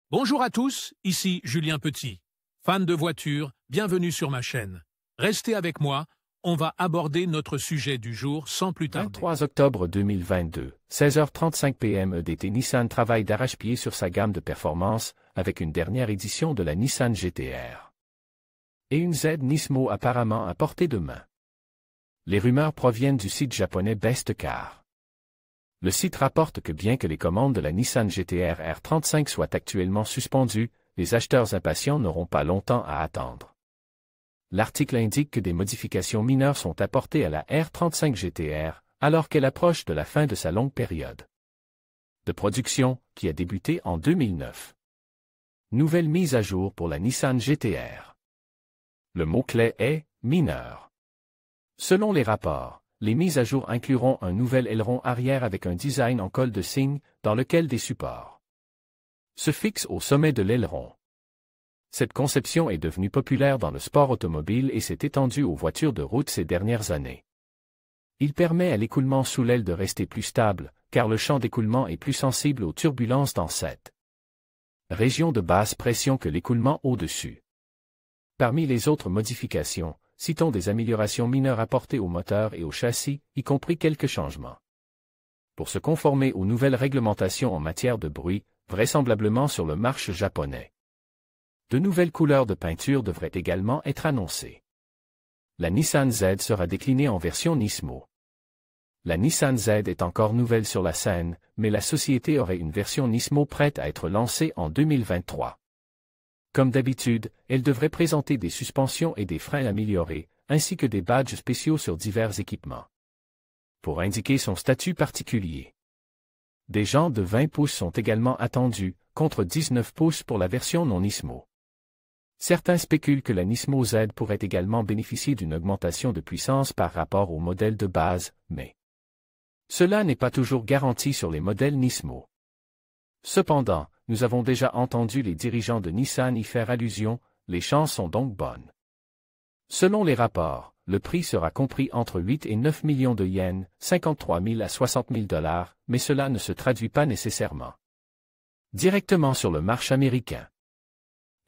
Bonjour à tous, ici Julien Petit. Fan de voitures, bienvenue sur ma chaîne. Restez avec moi, on va aborder notre sujet du jour sans plus tarder. 23 octobre 2022, 16h35 p.m. EDT Nissan travaille d'arrache-pied sur sa gamme de performance, avec une dernière édition de la Nissan GT-R. Et une Z Nismo apparemment à portée de main. Les rumeurs proviennent du site japonais Best Car. Le site rapporte que bien que les commandes de la Nissan GT-R R35 soient actuellement suspendues, les acheteurs impatients n'auront pas longtemps à attendre. L'article indique que des modifications mineures sont apportées à la R35 GT-R, alors qu'elle approche de la fin de sa longue période de production, qui a débuté en 2009. Nouvelle mise à jour pour la Nissan GT-R. Le mot-clé est « mineur ». Selon les rapports, les mises à jour incluront un nouvel aileron arrière avec un design en colle de cygne, dans lequel des supports se fixent au sommet de l'aileron. Cette conception est devenue populaire dans le sport automobile et s'est étendue aux voitures de route ces dernières années. Il permet à l'écoulement sous l'aile de rester plus stable, car le champ d'écoulement est plus sensible aux turbulences dans cette région de basse pression que l'écoulement au-dessus. Parmi les autres modifications, citons des améliorations mineures apportées au moteur et au châssis, y compris quelques changements pour se conformer aux nouvelles réglementations en matière de bruit, vraisemblablement sur le marché japonais. De nouvelles couleurs de peinture devraient également être annoncées. La Nissan Z sera déclinée en version Nismo. La Nissan Z est encore nouvelle sur la scène, mais la société aurait une version Nismo prête à être lancée en 2023. Comme d'habitude, elle devrait présenter des suspensions et des freins améliorés, ainsi que des badges spéciaux sur divers équipements, pour indiquer son statut particulier. Des jantes de 20 pouces sont également attendus, contre 19 pouces pour la version non Nismo. Certains spéculent que la Nismo Z pourrait également bénéficier d'une augmentation de puissance par rapport au modèle de base, mais cela n'est pas toujours garanti sur les modèles Nismo. Cependant, nous avons déjà entendu les dirigeants de Nissan y faire allusion, les chances sont donc bonnes. Selon les rapports, le prix sera compris entre 8 et 9 millions de yens, 53 000 à 60 000 $, mais cela ne se traduit pas nécessairement directement sur le marché américain.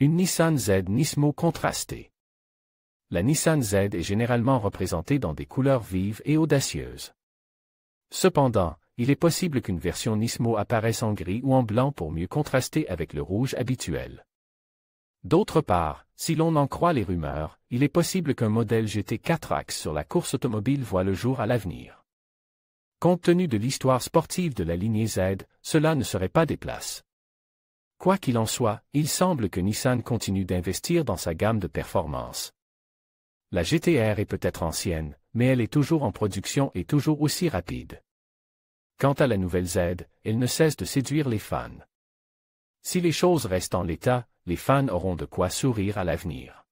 Une Nissan Z Nismo contrastée. La Nissan Z est généralement représentée dans des couleurs vives et audacieuses. Cependant, il est possible qu'une version Nismo apparaisse en gris ou en blanc pour mieux contraster avec le rouge habituel. D'autre part, si l'on en croit les rumeurs, il est possible qu'un modèle GT 4 axes sur la course automobile voie le jour à l'avenir. Compte tenu de l'histoire sportive de la lignée Z, cela ne serait pas déplace. Quoi qu'il en soit, il semble que Nissan continue d'investir dans sa gamme de performance. La GT-R est peut-être ancienne, mais elle est toujours en production et toujours aussi rapide. Quant à la nouvelle Z, elle ne cesse de séduire les fans. Si les choses restent en l'état, les fans auront de quoi sourire à l'avenir.